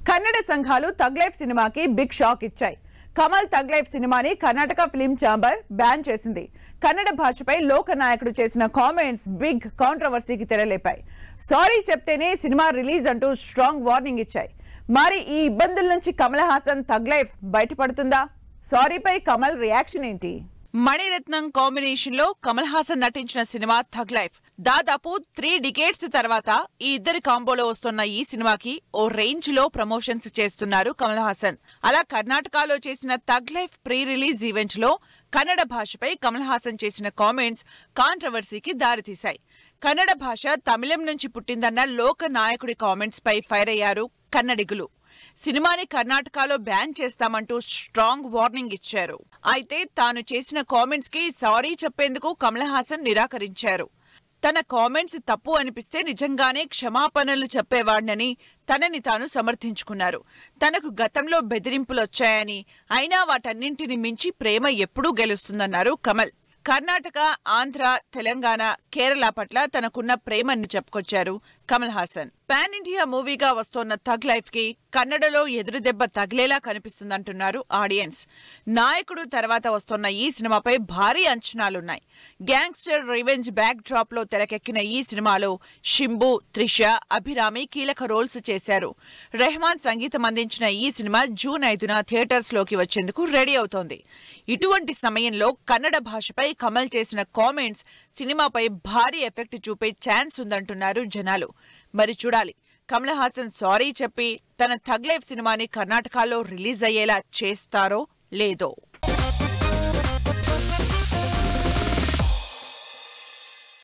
కన్నడ సంఘాలు తగ్ లైఫ్ సినిమాకి బిగ్ షాక్ ఇచ్చాయి. కమల్ తగ్ లైఫ్ సినిమాని కర్ణాటక ఫిల్మ్ ఛాంబర్ బ్యాన్ చేసింది. కన్నడ భాషపై లోకనాయకుడు చేసిన కామెంట్స్ బిగ్ కాంట్రవర్సీకి తెరలేపాయి. సారీ చెప్తేనే సినిమా రిలీజ్ అంటూ స్ట్రాంగ్ వార్నింగ్ ఇచ్చాయి. మరి ఈ ఇబ్బందుల నుంచి కమల్ హాసన్ తగ్ లైఫ్ బయటపడుతుందా? సారీపై కమల్ రియాక్షన్ ఏంటి? మణిరత్నం కాంబినేషన్ లో కమల్ హాసన్ నటించిన సినిమా థగ్ లైఫ్ దాదాపు 3 డికేడ్స్ తర్వాత ఈ ఇద్దరి కాంబోలో వస్తున్న ఈ సినిమాకి ఓ రేంజ్ లో ప్రమోషన్స్ చేస్తున్నారు కమల్ హాసన్. అలా కర్ణాటకలో చేసిన tug life pre release event లో కన్నడ భాషపై కమల్ హాసన్ చేసిన కామెంట్స్ కాంట్రవర్సీకి దారితీశాయి. కన్నడ భాష తమిళం నుంచి పుట్టిందన్న లోక నాయకుడి కామెంట్స్ పై ఫైర్ అయ్యారు కన్నడిగులు. సినిమాని కర్ణాటకలో బ్యాన్ చేస్తామంటూ స్ట్రాంగ్ వార్నింగ్ ఇచ్చారు. అయితే తాను చేసిన కామెంట్స్ కి సారీ చెప్పేందుకు కమల్ హాసన్ నిరాకరించారు. తన కామెంట్స్ తప్పు అనిపిస్తే నిజంగానే క్షమాపణలు చెప్పేవాడినని తనని తాను సమర్థించుకున్నారు. తనకు గతంలో బెదిరింపులొచ్చాయని, అయినా వాటన్నింటిని మించి ప్రేమ ఎప్పుడూ గెలుస్తుందన్నారు కమల్. కర్ణాటక, ఆంధ్ర, తెలంగాణ, కేరళ పట్ల తనకున్న ప్రేమని చెప్పుకొచ్చారు కమల్ హాసన్. పాన్ ఇండియా మూవీగా వస్తోన్న థగ్ లైఫ్ కి కన్నడలో ఎదురుదెబ్బ తగిలేలా కనిపిస్తుందంటున్నారు ఆడియన్స్. నాయకుడు తర్వాత వస్తోన్న ఈ సినిమాపై భారీ అంచనాలున్నాయి. గ్యాంగ్స్టర్ రివెంజ్ బ్యాక్ డ్రాప్ లో తెరకెక్కిన ఈ సినిమాలో షింబు, త్రిష, అభిరామి కీలక రోల్స్ చేశారు. రెహమాన్ సంగీతం అందించిన ఈ సినిమా జూన్ 5న థియేటర్స్ లోకి వచ్చేందుకు రెడీ అవుతోంది. ఇటువంటి సమయంలో కన్నడ భాషపై కమల్ చేసిన కామెంట్స్ సినిమాపై భారీ ఎఫెక్ట్ చూపే ఛాన్స్ ఉందంటున్నారు జనాలు. మరి చూడాలి, కమల్ హాసన్ సారీ చెప్పి తన థగ్ లైఫ్ సినిమాని కర్ణాటకలో రిలీజ్ అయ్యేలా చేస్తారో లేదో.